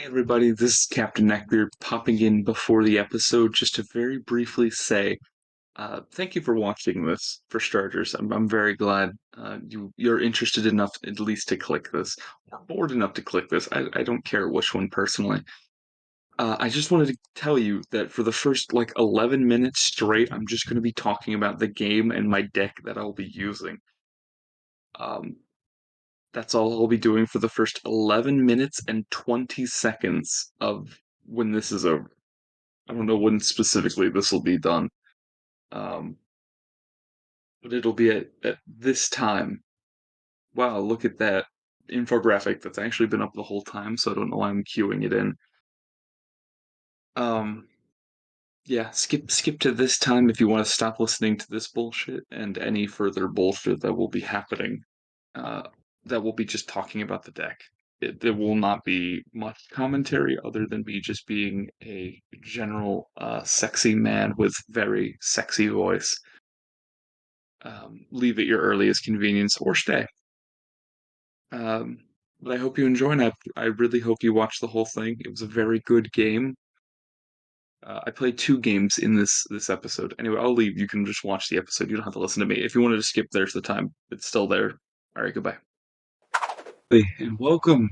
Hey everybody, this is Captain Neckbeard popping in before the episode just to very briefly say thank you for watching this for starters. I'm very glad you're interested enough at least to click this, or bored enough to click this. I don't care which one personally. I just wanted to tell you that for the first like 11 minutes straight, I'm just going to be talking about the game and my deck that I'll be using. Um, That's all I'll be doing for the first 11 minutes and 20 seconds of when this is over. I don't know when specifically this will be done, um, but it'll be at this time. Wow, look at that infographic that's actually been up the whole time, so I don't know why I'm queuing it in. Um, yeah, skip to this time if you want to stop listening to this bullshit and any further bullshit that will be happening. Uh, that will be just talking about the deck. There will not be much commentary other than me just being a general sexy man with very sexy voice. Leave at your earliest convenience or stay. Um, but I hope you enjoy, and I really hope you watch the whole thing. It was a very good game. I played two games in this episode. Anyway, I'll leave. You can just watch the episode. You don't have to listen to me. If you wanted to skip, there's the time. It's still there. All right, goodbye. Hey, and welcome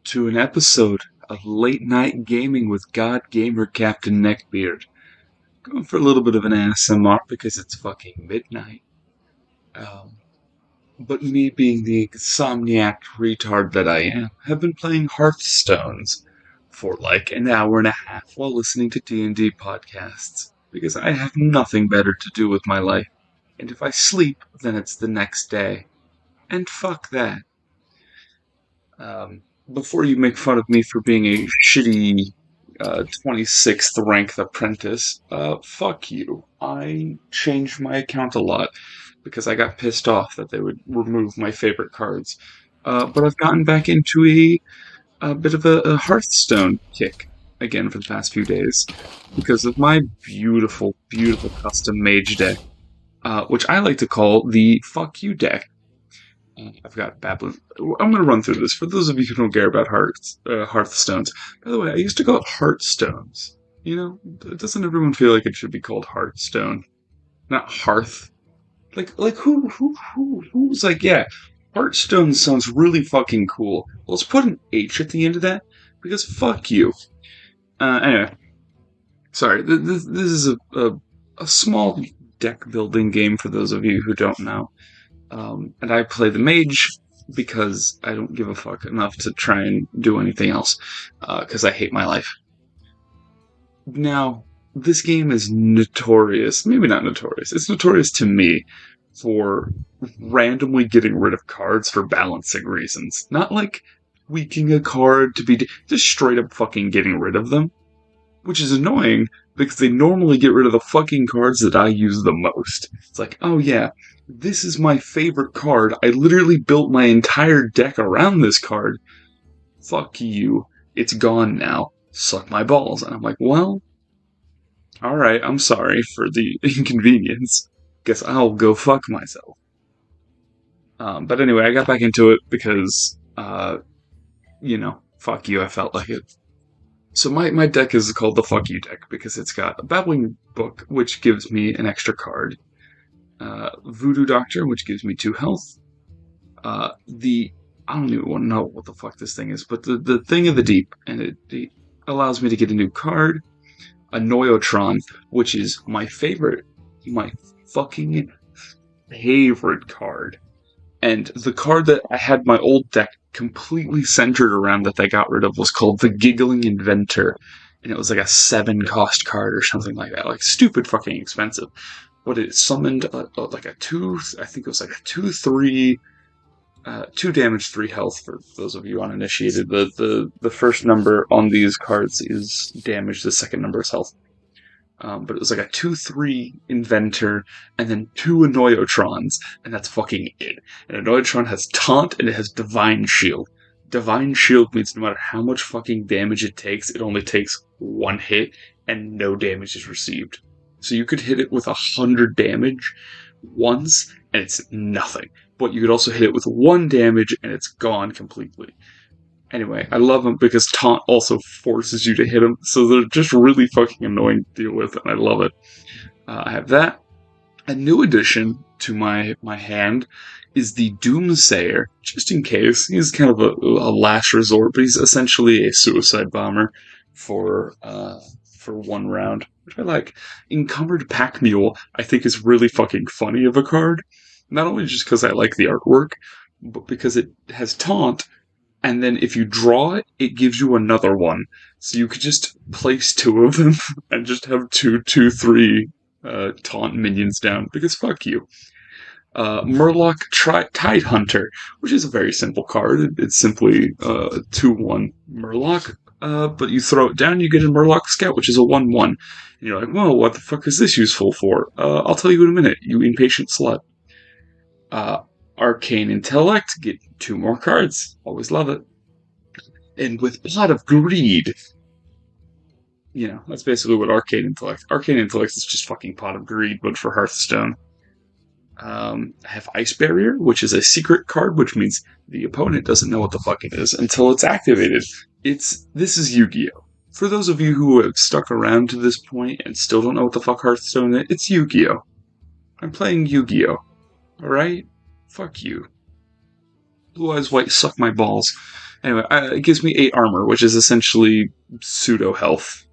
to an episode of Late Night Gaming with God Gamer Captain Neckbeard. Going for a little bit of an ASMR because it's fucking midnight. Um, But me being the insomniac retard that I am, have been playing hearthstones for like an hour and a half while listening to D&D podcasts, because I have nothing better to do with my life, and if I sleep, then it's the next day. And fuck that. Before you make fun of me for being a shitty 26th ranked apprentice, fuck you. I changed my account a lot because I got pissed off that they would remove my favorite cards. But I've gotten back into a bit of a Hearthstone kick again for the past few days because of my beautiful, beautiful custom mage deck, which I like to call the fuck you deck. I've got Babylon. I'm going to run through this for those of you who don't care about Hearthstones. By the way, I used to call it Hearthstones. You know, doesn't everyone feel like it should be called Hearthstone, not Hearth? Like who's like, yeah, Hearthstone sounds really fucking cool. Let's put an H at the end of that because fuck you. Anyway, sorry. This is a small deck building game for those of you who don't know. And I play the mage because I don't give a fuck enough to try and do anything else, because I hate my life. Now, this game is notorious, maybe not notorious, it's notorious to me for randomly getting rid of cards for balancing reasons. Not like tweaking a card to be, just straight up fucking getting rid of them. Which is annoying because they normally get rid of the fucking cards that I use the most. It's like, oh yeah, this is my favorite card. I literally built my entire deck around this card. Fuck you. It's gone now. Suck my balls. And I'm like, well, alright, I'm sorry for the inconvenience. Guess I'll go fuck myself. But anyway, I got back into it because, fuck you, I felt like it. So my deck is called the Fuck You deck because it's got a Babbling Book, which gives me an extra card. Voodoo Doctor, which gives me 2 health. I don't even want to know what the fuck this thing is, but the Thing of the Deep, and it allows me to get a new card. A Noyotron, which is my fucking favorite card. And the card that I had my old deck completely centered around that they got rid of was called the Giggling Inventor. And it was like a 7 cost card or something like that. Like, stupid fucking expensive. But it summoned like a 2, I think it was like a 2/3, 2 damage, 3 health for those of you uninitiated. The first number on these cards is damage, the second number is health. But it was like a 2/3 inventor and then 2 Annoyotrons, and that's fucking it. And Annoyotron has taunt and it has divine shield. Divine shield means no matter how much fucking damage it only takes 1 hit and no damage is received. So you could hit it with 100 damage once and it's nothing. But you could also hit it with 1 damage and it's gone completely. Anyway, I love them because taunt also forces you to hit them, so they're just really fucking annoying to deal with, and I love it. I have that. A new addition to my hand is the Doomsayer, just in case. He's kind of a last resort, but he's essentially a suicide bomber for one round, which I like. Encumbered Pack Mule, I think is really fucking funny of a card. Not only just because I like the artwork, but because it has taunt, and then if you draw it, it gives you another one. So you could just place two of them and just have three taunt minions down, because fuck you. Murloc Tide Hunter, which is a very simple card. It's simply 2/1 Murloc, but you throw it down, you get a Murloc Scout, which is a 1/1. And you're like, well, what the fuck is this useful for? I'll tell you in a minute, you impatient slut. Uh, Arcane Intellect, get 2 more cards. Always love it. And with Pot of Greed, that's basically what Arcane Intellect. Arcane Intellect is just fucking Pot of Greed, but for Hearthstone. I have Ice Barrier, which is a secret card, which means the opponent doesn't know what the fuck it is until it's activated. This is Yu-Gi-Oh! For those of you who have stuck around to this point and still don't know what the fuck Hearthstone is, it's Yu-Gi-Oh! I'm playing Yu-Gi-Oh! Alright? Fuck you. Blue Eyes White, suck my balls. Anyway, it gives me 8 armor, which is essentially pseudo health.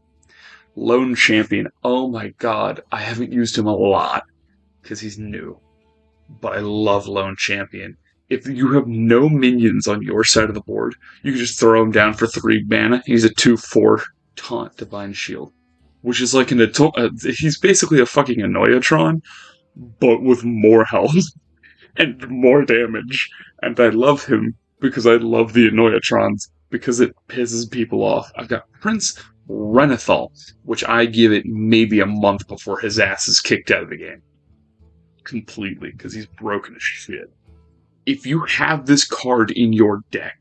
Lone Champion. Oh my god, I haven't used him a lot because he's new. But I love Lone Champion. If you have no minions on your side of the board, you can just throw him down for 3 mana. He's a 2/4 taunt Divine Shield, which is like he's basically a fucking Annoyatron, but with more health and more damage. And I love him because I love the Annoyatrons, because it pisses people off. I've got Prince Renethal, which I give it maybe a month before his ass is kicked out of the game. Completely, because he's broken as shit. If you have this card in your deck,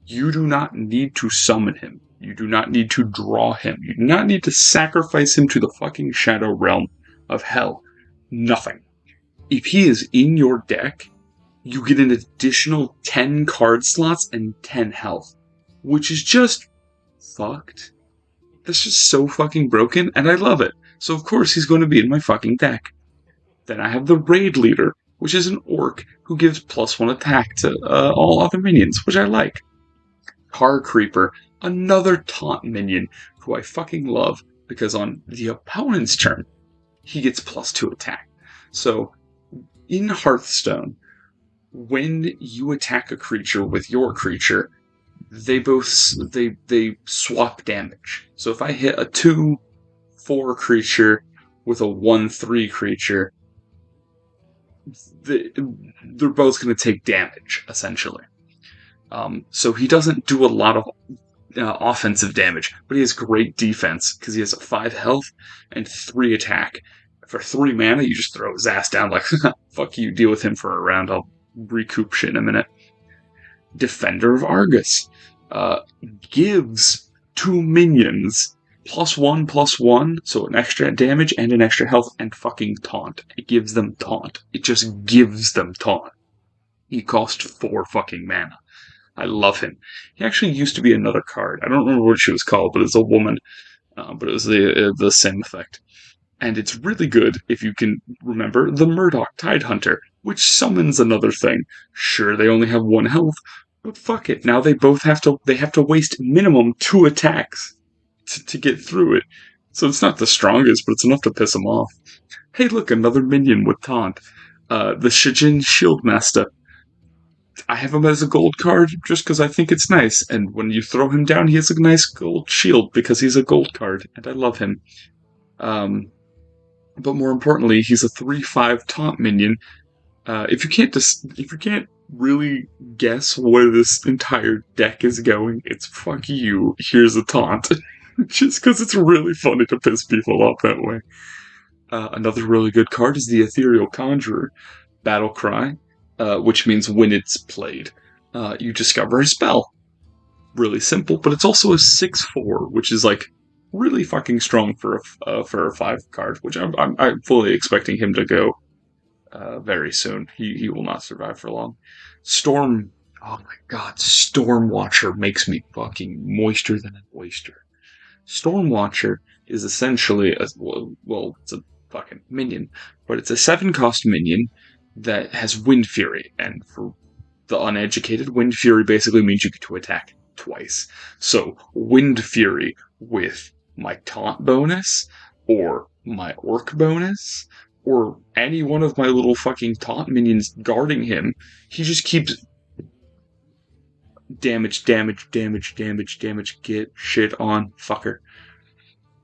you do not need to summon him. You do not need to draw him. You do not need to sacrifice him to the fucking Shadow Realm of Hell. Nothing. If he is in your deck, you get an additional 10 card slots and 10 health, which is just fucked. That's just so fucking broken, and I love it. So of course he's going to be in my fucking deck. Then I have the Raid Leader, which is an orc who gives +1 attack to all other minions, which I like. Car Creeper, another taunt minion who I fucking love, because on the opponent's turn, he gets +2 attack. So, in Hearthstone, when you attack a creature with your creature, they swap damage. So if I hit a 2/4 creature with a 1/3 creature, they're both going to take damage, essentially. So he doesn't do a lot of offensive damage, but he has great defense because he has a 5 health and 3 attack. For 3 mana, you just throw his ass down like, fuck you, deal with him for a round, I'll recoup shit in a minute. Defender of Argus gives 2 minions +1/+1, so an extra damage and an extra health and fucking taunt. It gives them taunt. It just gives them taunt. He cost 4 fucking mana. I love him. He actually used to be another card. I don't remember what she was called, but it's a woman. But it was the same effect. And it's really good if you can remember the Murdoch Tidehunter, which summons another thing. Sure, they only have 1 health, but fuck it. Now they have to waste minimum 2 attacks to get through it. So it's not the strongest, but it's enough to piss them off. Hey, look, another minion with taunt. The Shijin Shieldmaster. I have him as a gold card just because I think it's nice, and when you throw him down, he has a nice gold shield because he's a gold card, and I love him. But more importantly, he's a 3/5 taunt minion. If you can't really guess where this entire deck is going, it's fuck you. Here's a taunt, just because it's really funny to piss people off that way. Another really good card is the Ethereal Conjurer, Battle Cry, which means when it's played, you discover a spell. Really simple, but it's also a 6/4, which is like really fucking strong for a 5 card, which I'm fully expecting him to go very soon. He will not survive for long. Storm Oh my god, Stormwatcher makes me fucking moister than an oyster. Stormwatcher is essentially well, it's a fucking minion, but it's a 7-cost minion that has Wind Fury, and for the uneducated, Wind Fury basically means you get to attack twice. So Wind Fury with my taunt bonus, or my orc bonus, or any one of my little fucking taunt minions guarding him, he just keeps damage, get shit on, fucker.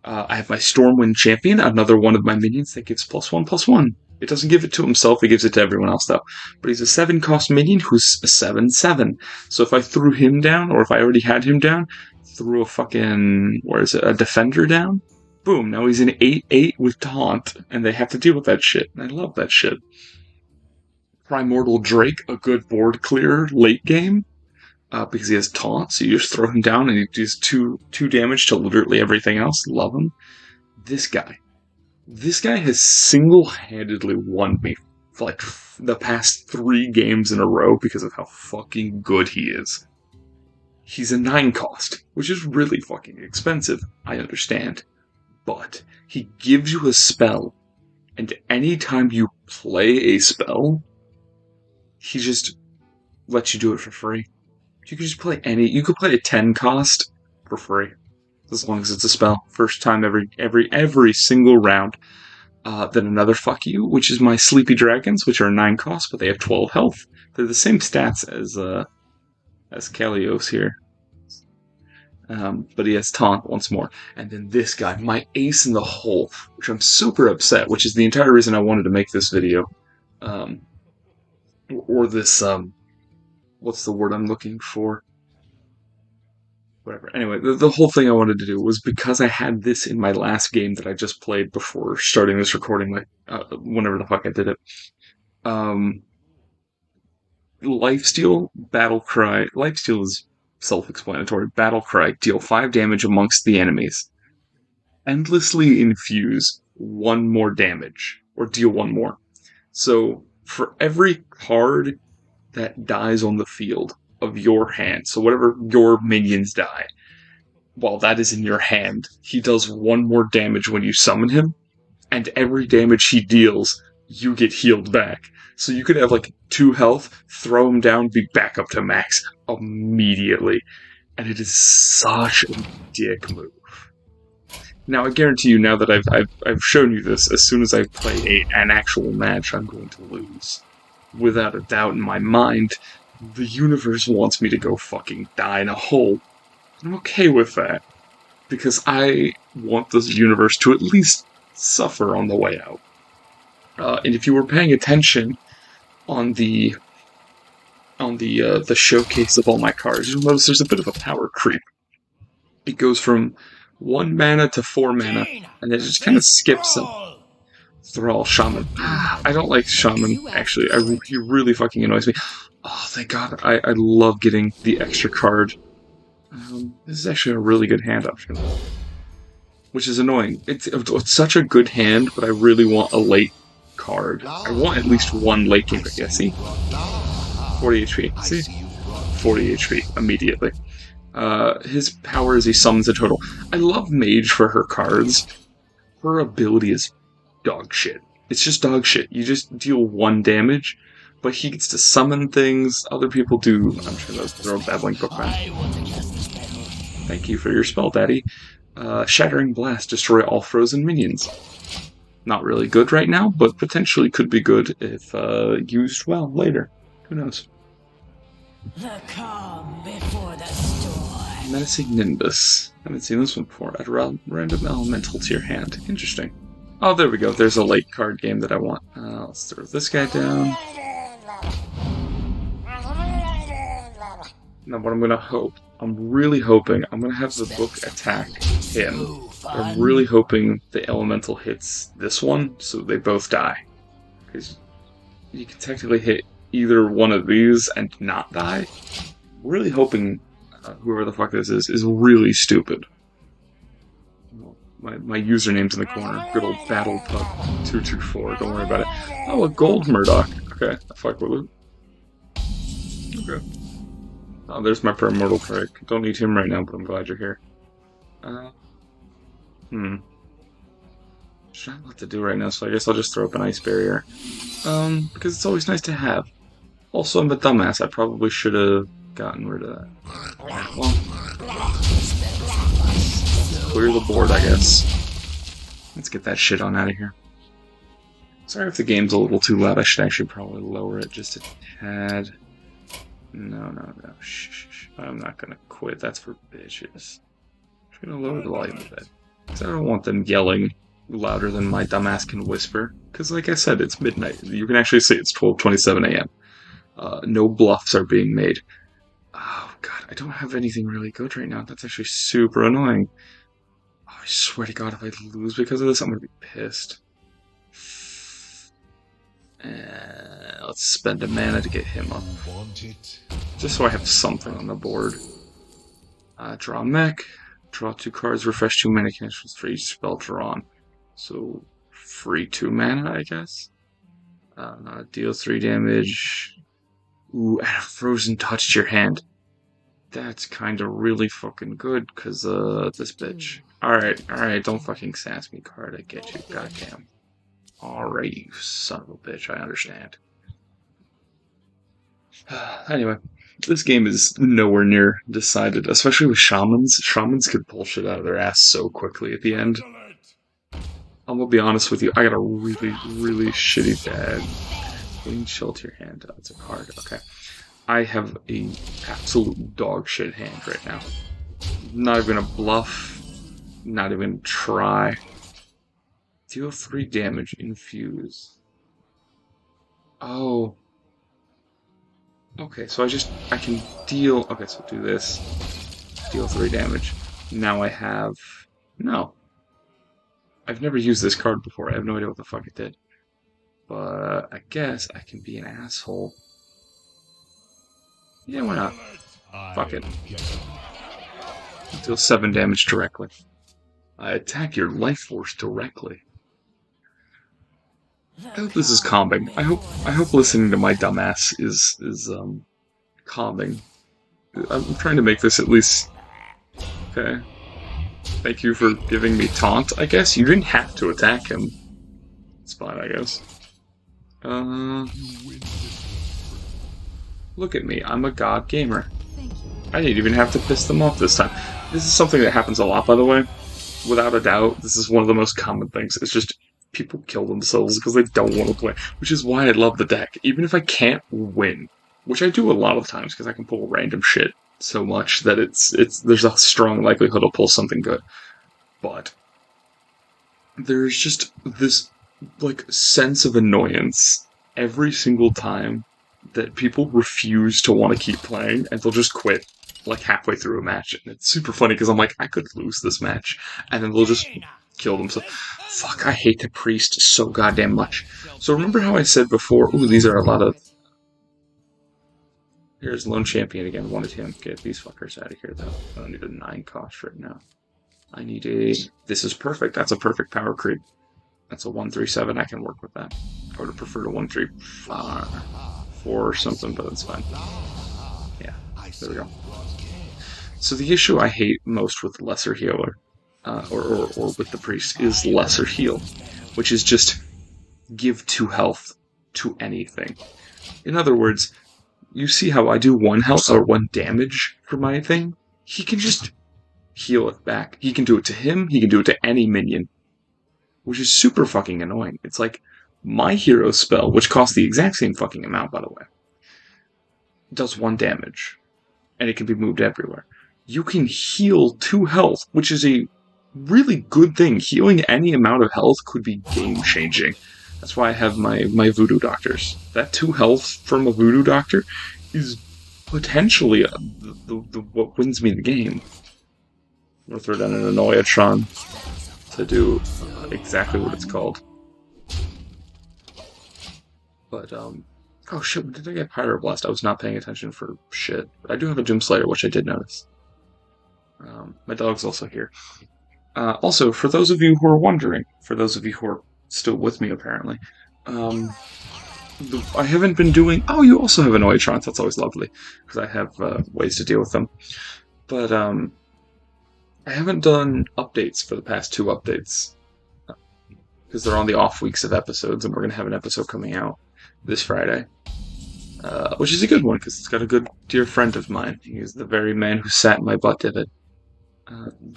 I have my Stormwind Champion, another one of my minions that gives +1/+1. It doesn't give it to himself, he gives it to everyone else, though. But he's a 7-cost minion who's a 7/7. So if I threw him down, or if I already had him down, threw a fucking, a Defender down, boom, now he's an 8/8 with Taunt, and they have to deal with that shit. And I love that shit. Primordial Drake, a good board clearer late game. Because he has taunt, so you just throw him down and he does two damage to literally everything else. Love him. This guy has single-handedly won me for like the past 3 games in a row because of how fucking good he is. He's a 9-cost, which is really fucking expensive, I understand. But he gives you a spell, and anytime you play a spell, he just lets you do it for free. You could just play you could play a 10-cost for free, as long as it's a spell. First time every single round. Then another fuck you, which is my Sleepy Dragons, which are 9-cost, but they have 12 health. They're the same stats as Kalios here. But he has taunt once more. And then this guy, my ace in the hole, which I'm super upset, which is the entire reason I wanted to make this video. Or this, what's the word I'm looking for? Whatever. Anyway, the whole thing I wanted to do was because I had this in my last game that I just played before starting this recording, like, whenever the fuck I did it. Lifesteal, Battlecry. Lifesteal is self-explanatory. Battlecry, deal 5 damage amongst the enemies. Endlessly infuse 1 more damage, or deal 1 more. So, for every card that dies on the field of your hand, so whatever your minions die, while that is in your hand, he does 1 more damage when you summon him, and every damage he deals, you get healed back. So you could have like 2 health, throw him down, be back up to max immediately. And it is such a dick move. Now, I guarantee you, now that I've shown you this, as soon as I play an actual match, I'm going to lose. Without a doubt in my mind, the universe wants me to go fucking die in a hole. I'm okay with that, because I want this universe to at least suffer on the way out. And if you were paying attention on the showcase of all my cards, you'll notice there's a bit of a power creep. It goes from 1 mana to 4 mana, and then it just kind of skips them. Thrall, Shaman. I don't like Shaman, actually. He really fucking annoys me. Oh, thank God. I love getting the extra card. This is actually a really good hand option. Which is annoying. It's such a good hand, but I really want a late card. I want at least 1 late game. Yeah, see? 40 HP. See? 40 HP immediately. His power is he summons a total. I love Mage for her cards. Her ability is dog shit. It's just dog shit. You just deal 1 damage, but he gets to summon things. Other people do. I'm sure those throw a Babbling Book back. Thank you for your spell, Daddy. Shattering Blast, destroy all frozen minions. Not really good right now, but potentially could be good if used well later. Who knows? The calm before the storm. Menacing Nimbus. I haven't seen this one before. Add a random elemental to your hand. Interesting. Oh, there we go. There's a late card game that I want. Let's throw this guy down. Now what I'm going to hope, I'm really hoping, I'm going to have the book attack him. I'm really hoping the elemental hits this one, so they both die. Because you can technically hit either one of these and not die. I'm really hoping whoever the fuck this is really stupid. My username's in the corner. Good old BattlePup224. Don't worry about it. Oh, a gold Murdoch. Okay, I fuck with it. Okay. Oh, there's my Primordial Prick. Don't need him right now, but I'm glad you're here. Uh, hmm. There's not a lot to do right now, so I guess I'll just throw up an Ice Barrier. Because it's always nice to have. Also, I'm a dumbass. I probably should have gotten rid of that. Alright, well, clear the board, I guess. Let's get that shit on out of here. Sorry if the game's a little too loud. I should actually probably lower it just a tad. No. Shh. I'm not gonna quit. That's for bitches. I'm just gonna lower the volume a bit. Because I don't want them yelling louder than my dumbass can whisper. Because, like I said, it's midnight. You can actually see it's 12:27 a.m. No bluffs are being made. Oh, God, I don't have anything really good right now. That's actually super annoying. Oh, I swear to God, if I lose because of this, I'm gonna be pissed. Let's spend a mana to get him up. Just so I have something on the board. Draw mech. Draw 2 cards, refresh 2 mana cancels for each spell drawn. So, free 2 mana, I guess. Deal 3 damage. Ooh, add a frozen touch to your hand. That's kinda really fucking good, cause, this bitch. Alright, don't fucking sass me, card. I get you, goddamn. Alright, you son of a bitch, I understand. Anyway, this game is nowhere near decided, especially with shamans. Shamans could pull shit out of their ass so quickly at the end. I'm gonna be honest with you, I got a really shitty bag. Clean shell to your hand. That's a card. Okay. I have a absolute dog shit hand right now. Not even a bluff. Not even try. Deal 3 damage. Infuse. Oh. Okay, so I can deal. Okay, so do this. Deal 3 damage. Now I have. No. I've never used this card before. I have no idea what the fuck it did. But I guess I can be an asshole. Yeah, why not? Fuck it. Deal 7 damage directly. I attack your life force directly. I hope this is calming. I hope listening to my dumbass is calming. I'm trying to make this at least okay. Thank you for giving me taunt, I guess. You didn't have to attack him. It's fine, I guess. Look at me, I'm a god gamer. I didn't even have to piss them off this time. This is something that happens a lot, by the way. Without a doubt, this is one of the most common things. It's just people kill themselves because they don't want to play, which is why I love the deck. Even if I can't win, which I do a lot of times because I can pull random shit so much that there's a strong likelihood I'll pull something good. But there's just this like sense of annoyance every single time that people refuse to want to keep playing and they'll just quit like halfway through a match. And it's super funny because I'm like, I could lose this match. And then they'll just kill themselves. Fuck, I hate the priest so goddamn much. So remember how I said before, ooh, these are a lot of... Here's Lone Champion again, wanted him. Get these fuckers out of here though. I don't need a 9 cost right now. I need a... This is perfect, that's a perfect power creep. That's a 1/3/7, I can work with that. I would have preferred a 1/3/4 or something, but it's fine. Yeah, there we go. So the issue I hate most with Lesser Healer, or with the Priest, is Lesser Heal, which is just give 2 health to anything. In other words, you see how I do 1 health or 1 damage for my thing? He can just heal it back. He can do it to him, he can do it to any minion. Which is super fucking annoying. It's like, my hero spell, which costs the exact same fucking amount, by the way, does 1 damage. And it can be moved everywhere. You can heal 2 health, which is a really good thing. Healing any amount of health could be game-changing. That's why I have my voodoo doctors. That 2 health from a voodoo doctor is potentially what wins me the game. I'm gonna throw down an Annoyatron to do exactly what it's called. But, oh shit, did I get Pyroblast? I was not paying attention for shit. But I do have a Doom Slayer, which I did notice. My dog's also here. Also, for those of you who are wondering, for those of you who are still with me apparently, I haven't been doing. Oh, you also have annoytrons. That's always lovely because I have ways to deal with them. But I haven't done updates for the past two updates because they're on the off weeks of episodes, and we're gonna have an episode coming out this Friday, which is a good one because it's got a good dear friend of mine. He is the very man who sat in my butt divot. Um,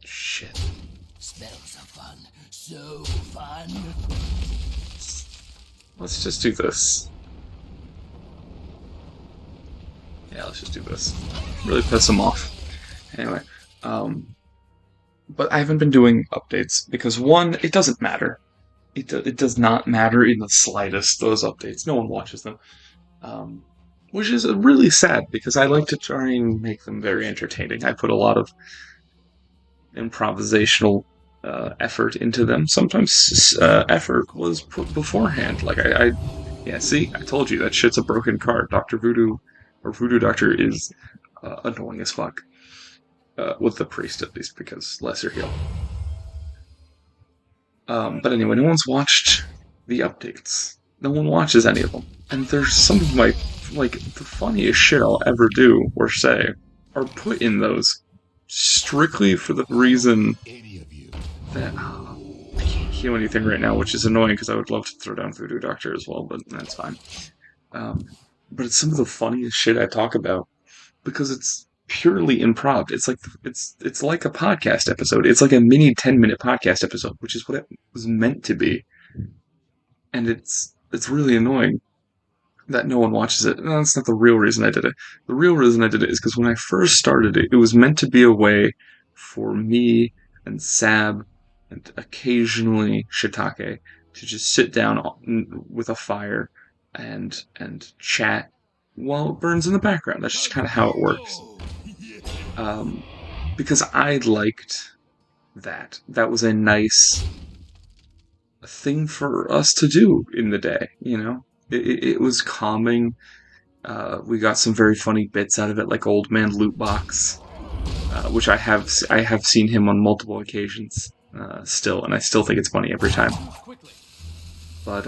shit. Spells are fun. So fun. Let's just do this. Yeah, let's just do this. Really piss him off. Anyway, um, but I haven't been doing updates because one, it doesn't matter. It does not matter in the slightest. Those updates, no one watches them, um, which is really sad because I like to try and make them very entertaining. I put a lot of improvisational effort into them. Sometimes effort was put beforehand. Like yeah. See, I told you that shit's a broken card. Doctor Voodoo or Voodoo Doctor is annoying as fuck. With the priest at least because lesser heal. But anyway, no one's watched the updates. No one watches any of them. And there's some of my, like, the funniest shit I'll ever do or say are put in those strictly for the reason that I can't heal anything right now, which is annoying because I would love to throw down Voodoo Doctor as well, but that's fine. Um, but it's some of the funniest shit I talk about because it's purely improv. It's like a podcast episode. It's like a mini 10-minute podcast episode, which is what it was meant to be. And it's really annoying that no one watches it. No, that's not the real reason I did it. The real reason I did it is because when I first started it, it was meant to be a way for me and Sab and occasionally Shiitake to just sit down with a fire and chat while it burns in the background. That's just kind of how it works. Um, because I liked that. That was a nice thing for us to do in the day, you know? It was calming. We got some very funny bits out of it, like Old Man Lootbox, which I have seen him on multiple occasions still, and I still think it's funny every time. But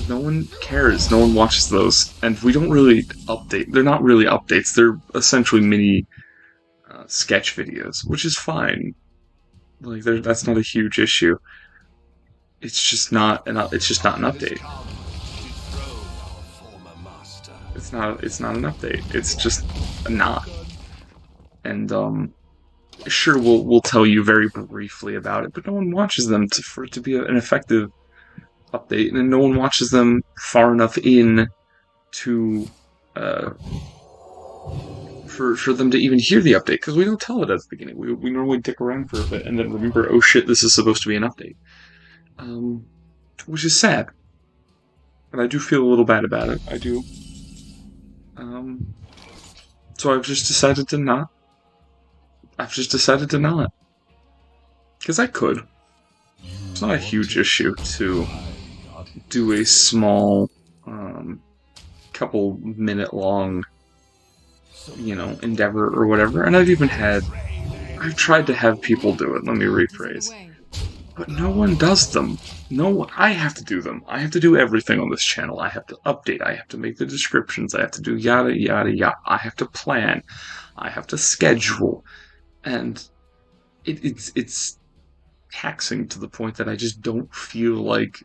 no one cares. No one watches those, and we don't really update. They're not really updates. They're essentially mini sketch videos, which is fine. Like that's not a huge issue. It's just not an it's just not an update. It's not an update. It's just not. And sure we'll tell you very briefly about it, but no one watches them for it to be an effective update, and no one watches them far enough in to for them to even hear the update because we don't tell it at the beginning. We normally dick around for a bit and then remember, oh shit, this is supposed to be an update, which is sad, and I do feel a little bad about it. I do. So I've just decided to not. I've just decided to not because I could. It's not a huge issue to do a small, couple minute long, endeavor or whatever. And I've tried to have people do it. Let me rephrase. But no one does them. No one, I have to do them. I have to do everything on this channel. I have to update. I have to make the descriptions. I have to do yada, yada, yada. I have to plan. I have to schedule. And it's taxing to the point that I just don't feel like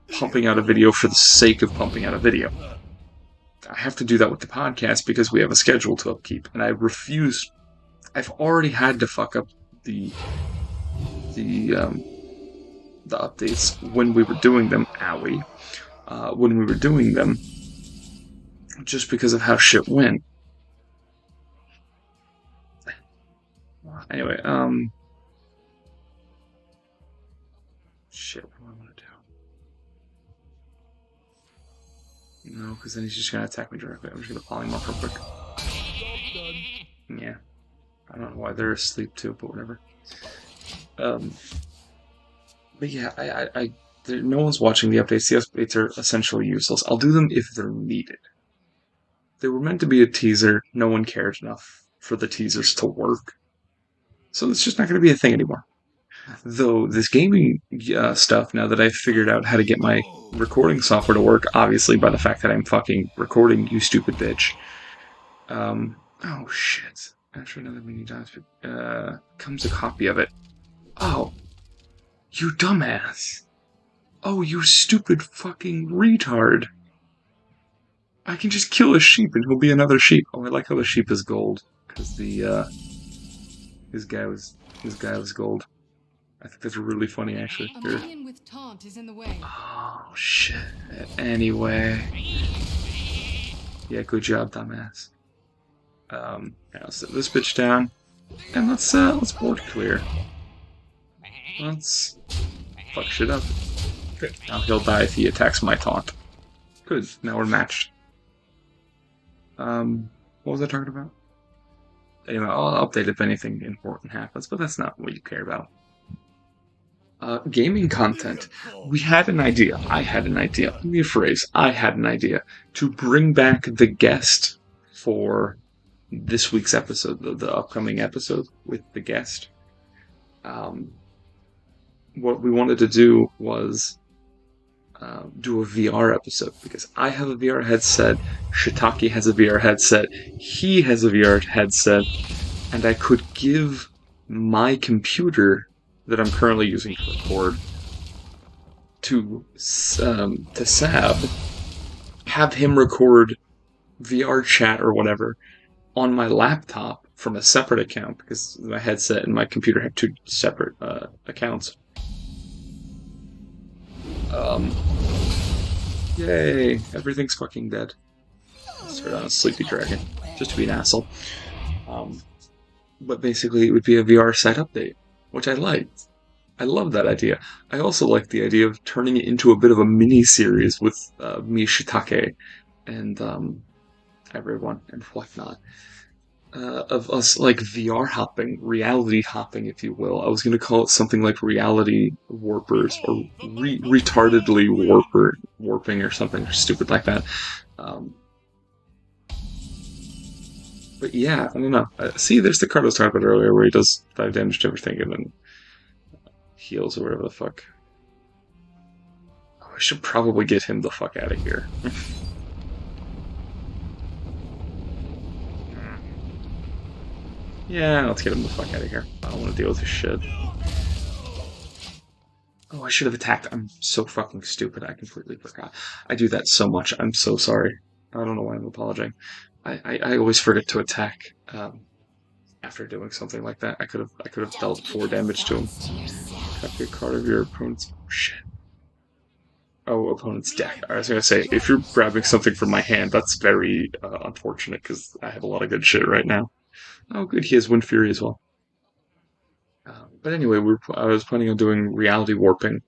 pumping out a video for the sake of pumping out a video. I have to do that with the podcast because we have a schedule to upkeep, and I refuse. I've already had to fuck up the updates when we were doing them. Owie. When we were doing them, just because of how shit went. Anyway, shit. What do I want to do? No, because then he's just gonna attack me directly. I'm just gonna polymorph real quick. Yeah. I don't know why they're asleep too, but whatever. But yeah, no one's watching the updates. The updates are essentially useless. I'll do them if they're needed. They were meant to be a teaser. No one cared enough for the teasers to work. So it's just not going to be a thing anymore. Though this gaming stuff, now that I've figured out how to get my recording software to work, obviously by the fact that I'm fucking recording, you stupid bitch. Oh shit. After another mini dies, comes a copy of it. Oh, you dumbass. Oh, you stupid fucking retard. I can just kill a sheep and he'll be another sheep. Oh, I like how the sheep is gold. Because his guy was gold. I think that's really funny actually. A Here. minion with taunt is in the way. Oh shit. Anyway. Yeah, good job, dumbass. I'll set this bitch down. And let's board clear. Let's fuck shit up. Good. Now he'll die if he attacks my taunt. Good. Now we're matched. What was I talking about? Anyway, I'll update if anything important happens, but that's not what you care about. Gaming content. We had an idea. I had an idea. Let me rephrase. I had an idea to bring back the guest for this week's episode, the upcoming episode with the guest. What we wanted to do was do a VR episode because I have a VR headset, Shiitake has a VR headset, he has a VR headset, and I could give my computer that I'm currently using to record to Sab, have him record VR chat or whatever on my laptop from a separate account because my headset and my computer have two separate accounts. Yay! Everything's fucking dead. Start on a sleepy dragon, just to be an asshole. But basically, it would be a VR site update, which I liked. I love that idea. I also like the idea of turning it into a bit of a mini-series with me, Shiitake, and everyone, and whatnot. Of us, like, VR hopping, reality hopping, if you will. I was going to call it something like reality warpers, or retardedly warping, or something stupid like that. But yeah, I don't know. See, there's the card I was talking about earlier, where he does 5 damage to everything, and then heals or whatever the fuck. Oh, I should probably get him the fuck out of here. Yeah, let's get him the fuck out of here. I don't want to deal with this shit. Oh, I should have attacked. I'm so fucking stupid. I completely forgot. I do that so much. I'm so sorry. I don't know why I'm apologizing. I always forget to attack after doing something like that. I could have dealt 4 damage to him. Copy a card of your opponent's shit. Oh, opponent's deck. I was gonna say, if you're grabbing something from my hand, that's very unfortunate because I have a lot of good shit right now. Oh, good. He has Wind Fury as well. But anyway, I was planning on doing reality warping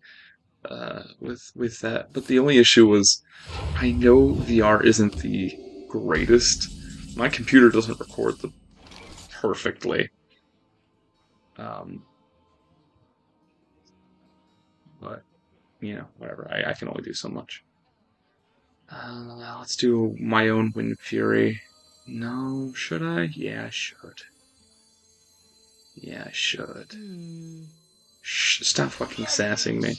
with that. But the only issue was, I know VR isn't the greatest. My computer doesn't record perfectly. But you know, whatever. I can only do so much. Let's do my own Wind Fury. No, should I? Yeah, I should. Yeah, I should. Shh, stop fucking sassing me.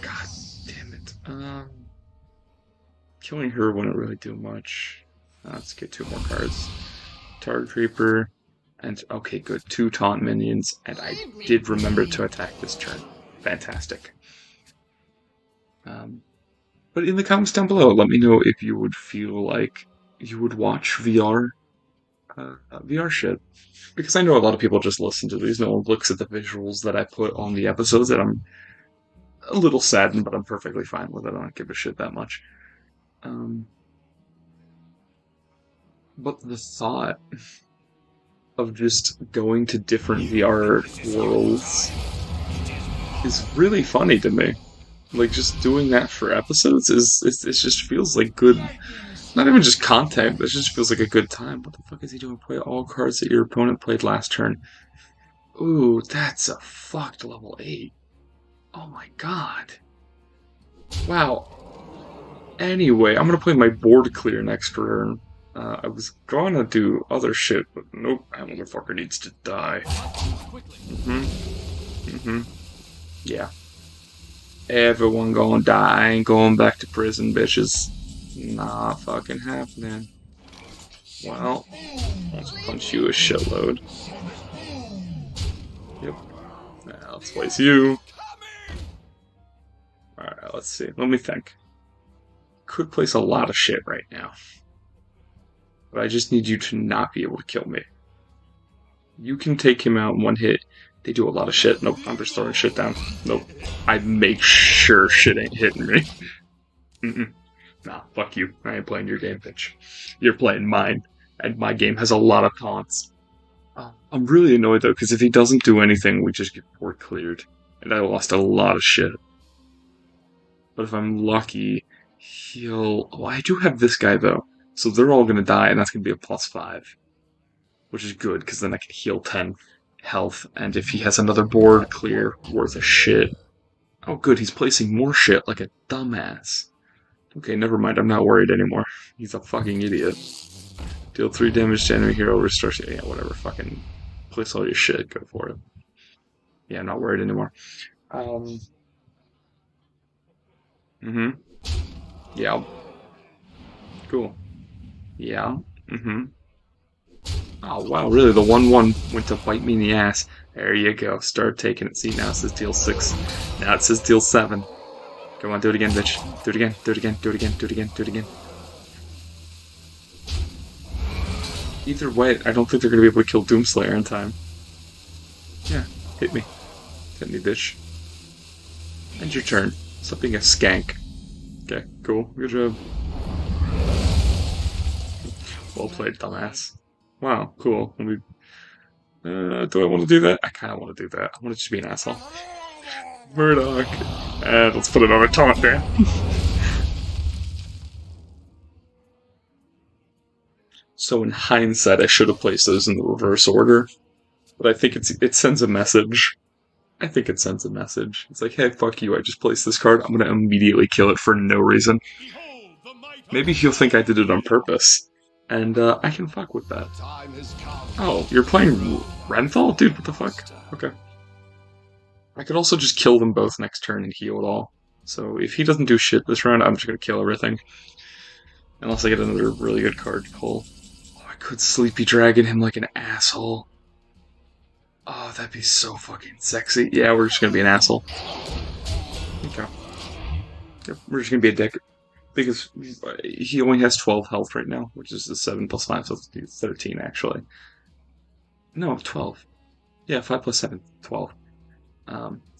God damn it. Killing her wouldn't really do much. Let's get 2 more cards. Target Creeper, and okay, good. 2 taunt minions, and I did remember to attack this turn. Fantastic. But in the comments down below, let me know if you would feel like you would watch VR shit. Because I know a lot of people just listen to these, no one looks at the visuals that I put on the episodes, and I'm a little saddened, but I'm perfectly fine with it. I don't give a shit that much. But the thought of just going to different VR worlds is really funny to me. Like, just doing that for episodes it just feels like good. Not even just content, it just feels like a good time. What the fuck is he doing? Play all cards that your opponent played last turn. Ooh, that's a fucked level 8. Oh my god. Wow. Anyway, I'm gonna play my board clear next turn. I was gonna do other shit, but nope, that motherfucker needs to die. Yeah. Everyone gonna die. I ain't going back to prison, bitches. Not fucking happening. Well, let's punch you a shitload. Yep. Now let's place you. Alright, let's see. Let me think. Could place a lot of shit right now. But I just need you to not be able to kill me. You can take him out in one hit. They do a lot of shit. Nope, I'm just throwing shit down. Nope. I make sure shit ain't hitting me. Nah, fuck you. I ain't playing your game, bitch. You're playing mine. And my game has a lot of taunts. I'm really annoyed though, because if he doesn't do anything, we just get board cleared. And I lost a lot of shit. But if I'm lucky, he'll... Oh, I do have this guy though. So they're all gonna die, and that's gonna be a +5. Which is good, because then I can heal 10 health. And if he has another board clear, worth a shit. Oh good, he's placing more shit like a dumbass. Okay, never mind, I'm not worried anymore. He's a fucking idiot. Deal 3 damage to enemy hero, restore... Yeah, whatever, fucking... Place all your shit, go for it. Yeah, I'm not worried anymore. Yeah. Cool. Yeah. Oh, wow, really? The 1-1 went to bite me in the ass. There you go. Start taking it. See, now it says deal 6. Now it says deal 7. Come on, do it again, bitch. Do it again, do it again, do it again, do it again, do it again. Either way, I don't think they're going to be able to kill Doomslayer in time. Yeah, hit me. Hit me, bitch. End your turn. Stop being a skank. Okay, cool. Good job. Well played, dumbass. Wow, cool. Let me... do I want to do that? I kind of want to do that. I want to just be an asshole. Murdoch. And let's put it on a taunt, man. So in hindsight, I should have placed those in the reverse order. But I think it sends a message. I think it sends a message. It's like, hey, fuck you, I just placed this card. I'm going to immediately kill it for no reason. Maybe he'll think I did it on purpose. And I can fuck with that. Oh, you're playing Renthal? Dude, what the fuck? Okay. I could also just kill them both next turn and heal it all. So if he doesn't do shit this round, I'm just going to kill everything. Unless I get another really good card to pull. Oh, I could Sleepy Dragon him like an asshole. Oh, that'd be so fucking sexy. Yeah, we're just gonna be an asshole. Okay. Yep, we're just gonna be a dick. Because he only has 12 health right now, which is the 7 plus 5, so it's 13 actually. No, 12. Yeah, 5 plus 7, 12.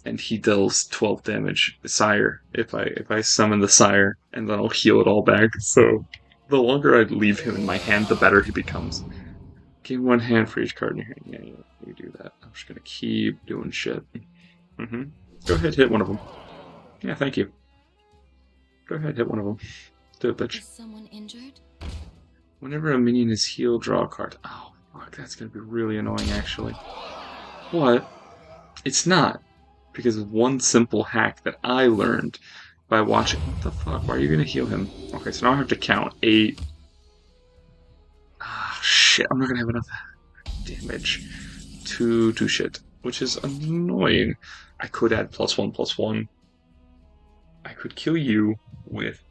And he deals 12 damage. Sire, if I summon the Sire, and then I'll heal it all back. So the longer I leave him in my hand, the better he becomes. Give 1 hand for each card in your hand. Yeah, you do that. I'm just gonna keep doing shit. Go ahead, hit one of them. Yeah, thank you. Go ahead, hit one of them. Do it, bitch. Is someone injured? Whenever a minion is healed, draw a card. Oh, fuck, that's gonna be really annoying, actually. What? It's not. Because of one simple hack that I learned by watching... What the fuck? Why are you gonna heal him? Okay, so now I have to count 8... Ah, shit, I'm not gonna have enough damage to do shit, which is annoying. I could add +1/+1. I could kill you with...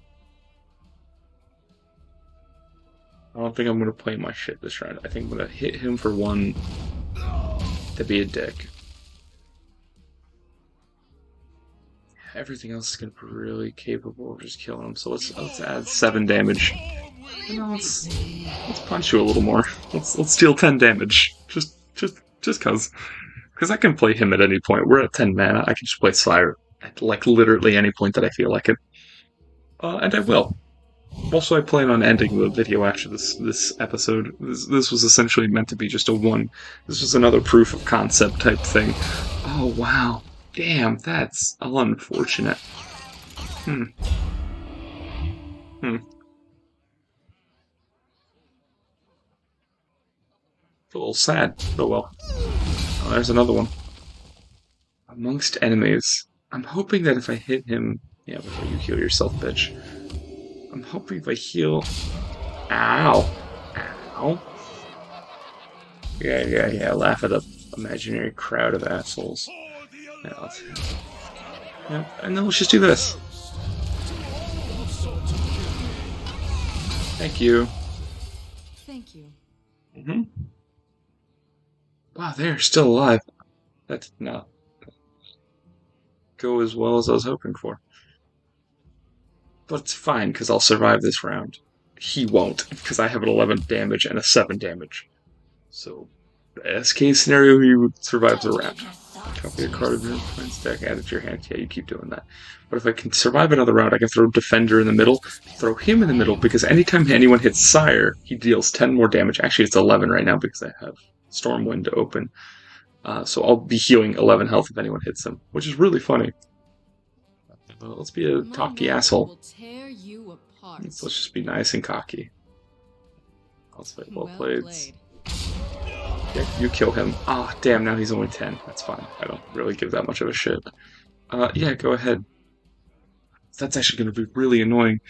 I don't think I'm gonna play my shit this round. I think I'm gonna hit him for 1 to be a dick. Everything else is gonna be really capable of just killing him, so let's add 7 damage. No, let's punch you a little more. Let's deal 10 damage. Just cause. Because I can play him at any point. We're at 10 mana. I can just play Sire at like literally any point that I feel like it. And I will. Also, I plan on ending the video after this episode. This was essentially meant to be just a one. This was another proof of concept type thing. Oh wow. Damn, that's unfortunate. It's a little sad. Oh well. Oh, there's another one. Amongst enemies. I'm hoping that if I hit him... Yeah, before you heal yourself, bitch. I'm hoping if I heal... Ow! Ow! Yeah, laugh at an imaginary crowd of assholes. Yeah, and then let's just do this. Thank you. Thank you. Mm-hmm. Wow, they're still alive. That did not go as well as I was hoping for. But it's fine, because I'll survive this round. He won't, because I have an 11 damage and a 7 damage. So, best case scenario, he survives the round. Copy a card of your opponent's deck, add it to your hand. Yeah, you keep doing that. But if I can survive another round, I can throw Defender in the middle, throw him in the middle, because anytime anyone hits Sire, he deals 10 more damage. Actually, it's 11 right now, because I have Stormwind open. So I'll be healing 11 health if anyone hits him, which is really funny. Let's be a cocky asshole. Let's just be nice and cocky. Let's play well played. Yeah, you kill him. Ah, damn, now he's only 10. That's fine. I don't really give that much of a shit. Yeah, go ahead. That's actually going to be really annoying.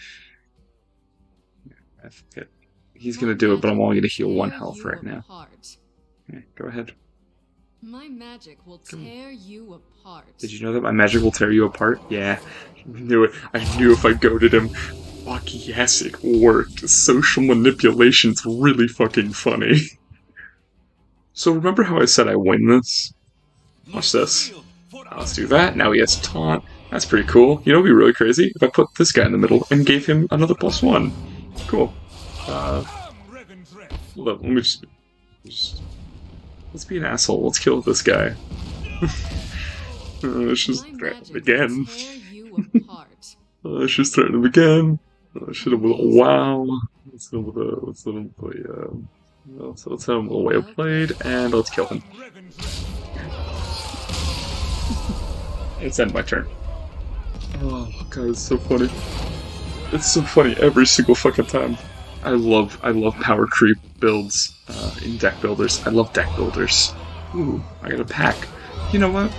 I forget. He's going to do it, but I'm only going to heal 1 health right now. Okay, go ahead. My magic will tear you apart. Did you know that my magic will tear you apart? Yeah, I knew it. I knew if I goaded him. Fuck yes, it worked. Social manipulation's really fucking funny. So remember how I said I win this? Watch this. Let's do that. Now he has taunt. That's pretty cool. You know what would be really crazy? If I put this guy in the middle and gave him another +1. Cool. Hold up, let me just... Let's be an asshole. Let's kill this guy. Let's just threaten him again. Let's just threaten him again. Let's hit him with a wow. Let's hit him with a... Let's let him play... let's hit him with a way of played, and let's kill him. It's end my turn. Oh god, it's so funny. It's so funny every single fucking time. I love power creep builds in deck builders. I love deck builders. Ooh, I got a pack. You know what?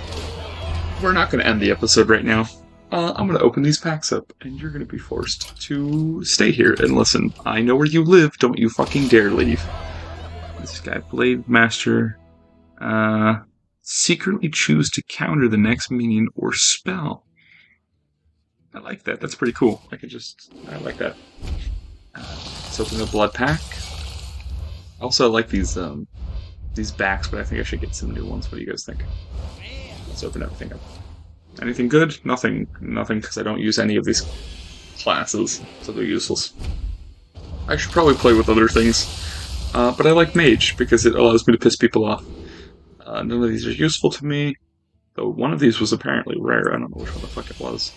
We're not going to end the episode right now. I'm going to open these packs up, and you're going to be forced to stay here and listen. I know where you live. Don't you fucking dare leave. This guy, Blade Master. Secretly choose to counter the next minion or spell. I like that. That's pretty cool. I like that. Let's open the blood pack. Also, I like these backs, but I think I should get some new ones. What do you guys think? Let's open everything up. Anything good? Nothing, because I don't use any of these classes, so they're useless. I should probably play with other things, but I like Mage, because it allows me to piss people off. None of these are useful to me, though one of these was apparently rare. I don't know which one the fuck it was.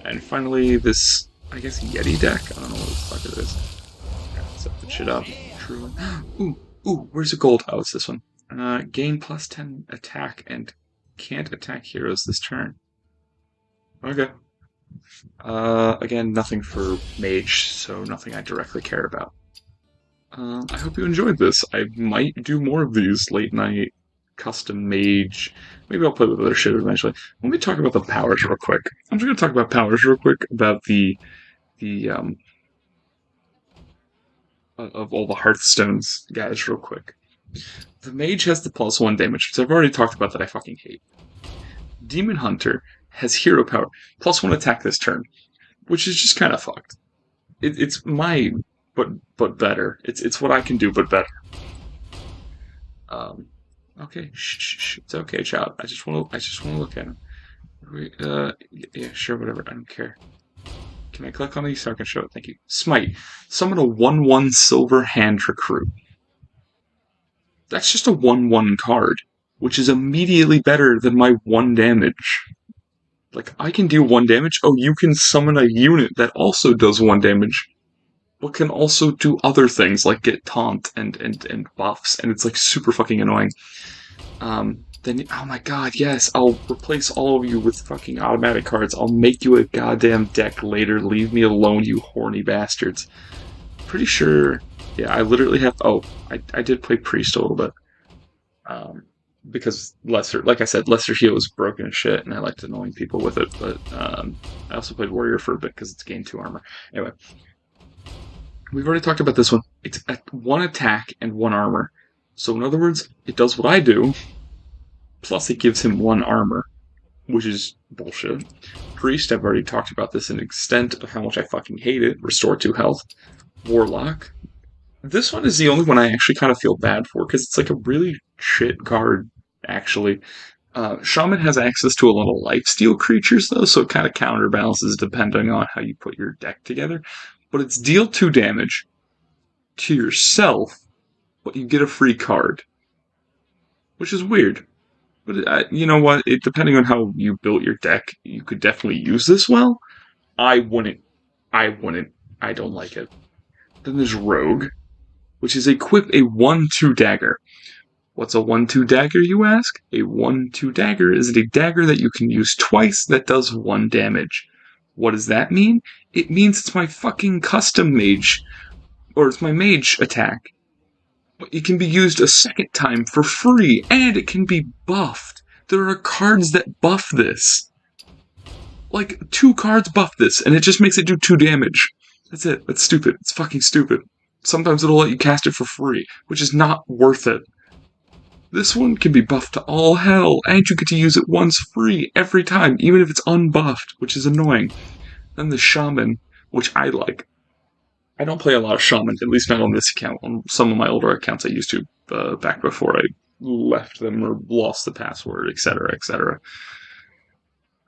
And finally, this, I guess, Yeti deck? I don't know what the fuck it is. Set the shit up. True. Ooh, where's the gold? Oh, it's this one. Gain +10 attack and can't attack heroes this turn. Okay. Again, nothing for Mage, so nothing I directly care about. I hope you enjoyed this. I might do more of these late night custom Mage. Maybe I'll play with other shit eventually. Let me talk about the powers real quick. I'm just gonna talk about powers real quick, about the of all the Hearthstones guys real quick. The Mage has the +1 damage, which I've already talked about that I fucking hate. Demon Hunter has hero power, +1 attack this turn, which is just kind of fucked. It's my but better. It's what I can do, but better. Okay, shh. It's okay, child. I just want to look at him. Yeah, sure, whatever. I don't care. Can I click on these so I can show it? Thank you. Smite. Summon a 1/1 silver hand recruit. That's just a 1/1 card, which is immediately better than my 1 damage. Like, I can do 1 damage. Oh, you can summon a unit that also does 1 damage, but can also do other things, like get taunt and buffs, and it's like super fucking annoying. Then, oh my god, yes, I'll replace all of you with fucking automatic cards. I'll make you a goddamn deck later. Leave me alone, you horny bastards. Pretty sure, yeah, I literally have, I did play Priest a little bit. Because Lesser, like I said, Lesser Heal is broken as shit, and I liked annoying people with it, but I also played Warrior for a bit because it's gain 2 armor. Anyway. We've already talked about this one. It's at 1 attack and 1 armor. So in other words, it does what I do, Plus, it gives him 1 armor, which is bullshit. Priest, I've already talked about this in extent of how much I fucking hate it. Restore 2 health. Warlock. This one is the only one I actually kind of feel bad for, because it's like a really shit card, actually. Shaman has access to a lot of lifesteal creatures, though, so it kind of counterbalances depending on how you put your deck together. But it's deal 2 damage to yourself, but you get a free card, which is weird. But you know what? Depending on how you built your deck, you could definitely use this well. I wouldn't. I wouldn't. I don't like it. Then there's Rogue, which is equip a 1/2 dagger. What's a 1/2 dagger, you ask? A 1/2 dagger is a dagger that you can use twice that does 1 damage. What does that mean? It means it's my fucking custom mage, or it's my mage attack. It can be used a second time for free, and it can be buffed. There are cards that buff this. Like, 2 cards buff this, and it just makes it do 2 damage. That's it. That's stupid. It's fucking stupid. Sometimes it'll let you cast it for free, which is not worth it. This one can be buffed to all hell, and you get to use it once free every time, even if it's unbuffed, which is annoying. Then the Shaman, which I like. I don't play a lot of Shaman, at least not on this account. On some of my older accounts I used to, back before I left them or lost the password, etc., etc.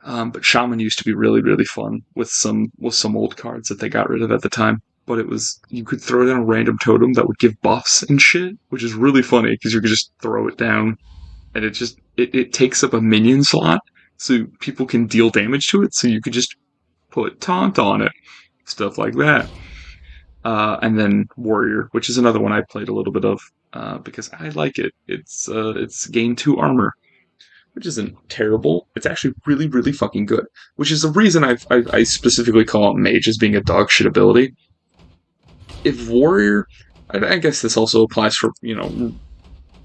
But Shaman used to be really, really fun with some old cards that they got rid of at the time. But you could throw down a random totem that would give buffs and shit, which is really funny because you could just throw it down and it takes up a minion slot, so people can deal damage to it. So you could just put taunt on it, stuff like that. And then Warrior, which is another one I played a little bit of because I like it. It's gain 2 armor, which isn't terrible. It's actually really, really fucking good. Which is the reason I specifically call out Mage as being a dog shit ability. If Warrior, I guess this also applies for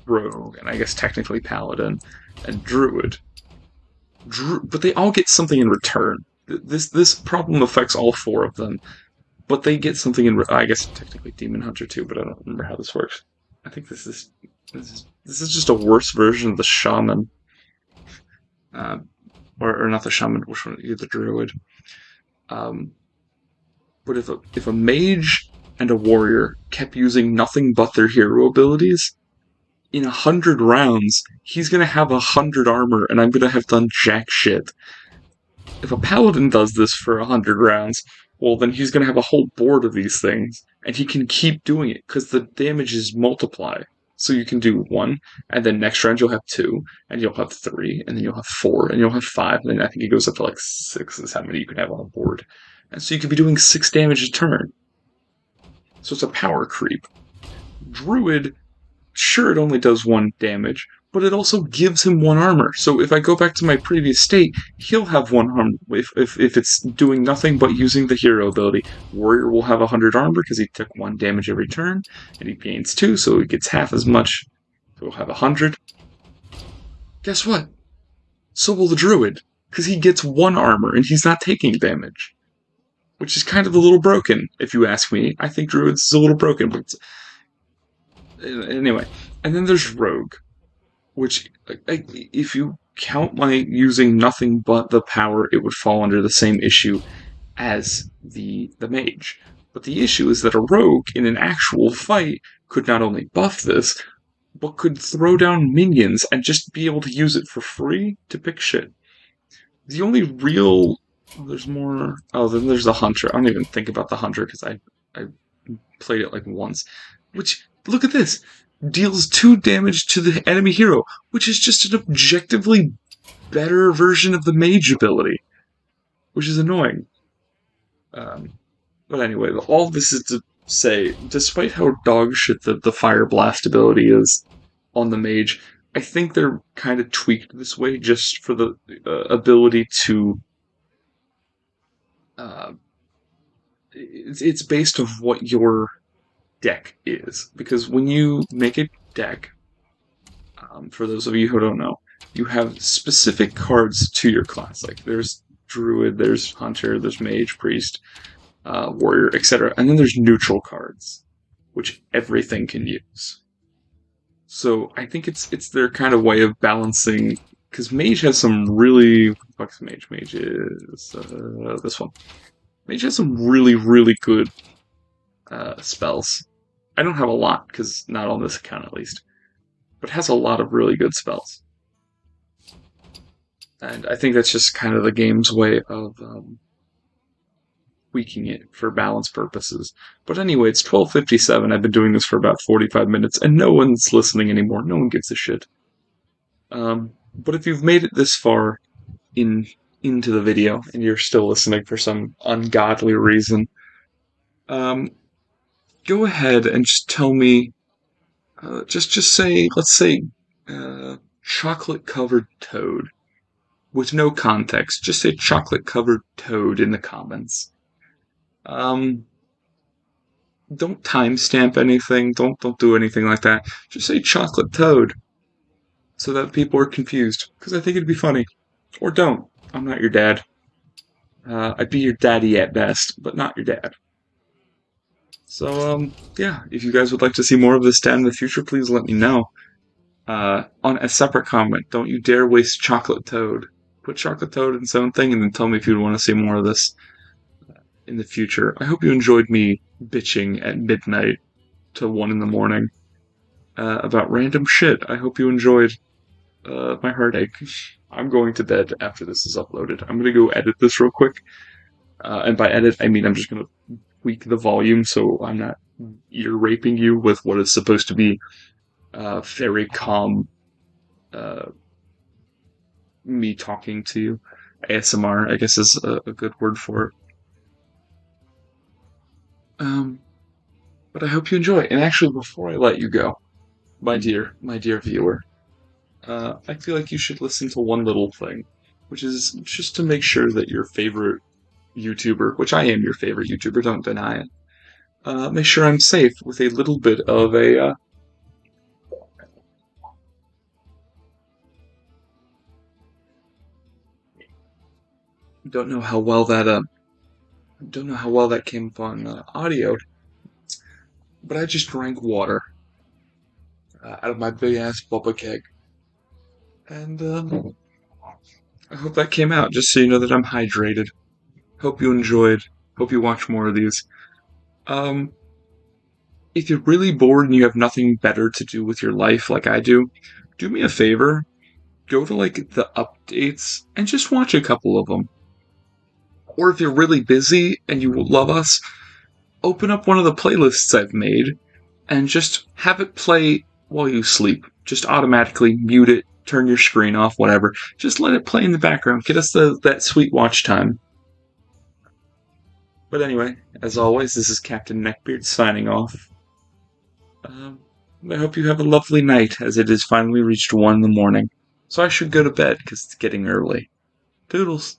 Rogue, and I guess technically Paladin and Druid. But they all get something in return. This problem affects all 4 of them, but they get something in. I guess technically Demon Hunter too, but I don't remember how this works. I think this is just a worse version of the Shaman, or not the Shaman. Which one? The Druid. But if a mage and a warrior kept using nothing but their hero abilities, in 100 rounds, he's gonna have 100 armor, and I'm gonna have done jack shit. If a paladin does this for 100 rounds, well, then he's gonna have a whole board of these things, and he can keep doing it, because the damages multiply. So you can do 1, and then next round you'll have 2, and you'll have 3, and then you'll have 4, and you'll have 5, and then I think it goes up to like 6 is how many you can have on a board. And so you could be doing 6 damage a turn. So it's a power creep. Druid, sure, it only does 1 damage, but it also gives him 1 armor. So if I go back to my previous state, he'll have 1 armor if it's doing nothing but using the hero ability. Warrior will have 100 armor because he took 1 damage every turn, and he gains 2, so he gets half as much. So he'll have 100. Guess what? So will the Druid, because he gets 1 armor and he's not taking damage. Which is kind of a little broken, if you ask me. I think Druids is a little broken, but anyway. And then there's Rogue, which, if you count my using nothing but the power, it would fall under the same issue as the mage. But the issue is that a rogue in an actual fight could not only buff this, but could throw down minions and just be able to use it for free to pick shit. The only real... there's more... oh, then there's the Hunter. I don't even think about the Hunter because I played it like once. Which, look at this! Deals 2 damage to the enemy hero, which is just an objectively better version of the mage ability. Which is annoying. But anyway, all this is to say, despite how dog shit the Fire Blast ability is on the mage, I think they're kind of tweaked this way just for the ability to... it's based on what your deck is. Because when you make a deck, for those of you who don't know, you have specific cards to your class. Like, there's Druid, there's Hunter, there's Mage, Priest, Warrior, etc. And then there's neutral cards, which everything can use. So I think it's their kind of way of balancing, because Mage has some really fuck's Mage. Mage is this one. Mage has some really good spells. I don't have a lot because not on this account at least, but has a lot of really good spells. And I think that's just kind of the game's way of tweaking it for balance purposes. But anyway, it's 12:57. I've been doing this for about 45 minutes, and no one's listening anymore. No one gives a shit. But if you've made it this far in into the video and you're still listening for some ungodly reason, um, go ahead and just tell me. Just say, let's say, chocolate covered toad with no context. Just say chocolate covered toad in the comments. Um, don't timestamp anything. Don't do anything like that. Just say chocolate toad so that people are confused. Because I think it'd be funny. Or don't. I'm not your dad. I'd be your daddy at best, but not your dad. So, yeah, if you guys would like to see more of this dad in the future, please let me know. On a separate comment, don't you dare waste chocolate toad. Put chocolate toad in its own thing and then tell me if you'd want to see more of this in the future. I hope you enjoyed me bitching at midnight to 1 in the morning about random shit. I hope you enjoyed my heartache. I'm going to bed after this is uploaded. I'm going to go edit this real quick. And by edit, I mean I'm just going to tweak the volume so I'm not ear raping you with what is supposed to be very calm me talking to you. ASMR, I guess, is a good word for it. But I hope you enjoy. And actually, before I let you go, my dear viewer, I feel like you should listen to one little thing, which is just to make sure that your favorite YouTuber, which I am your favorite YouTuber, don't deny it, make sure I'm safe with a little bit of a don't know how well that came up on audio, but I just drank water out of my big ass bubba keg, and I hope that came out. Just so you know that I'm hydrated. Hope you enjoyed. Hope you watch more of these. Um, if you're really bored and you have nothing better to do with your life, like I do me a favor. Go to like the updates and just watch a couple of them. Or if you're really busy and you love us, open up one of the playlists I've made and just have it play while you sleep. Just automatically mute it, turn your screen off, whatever. Just let it play in the background. Get us that sweet watch time. But anyway, as always, this is Captain Neckbeard signing off. I hope you have a lovely night as it has finally reached 1 in the morning. So I should go to bed because it's getting early. Toodles.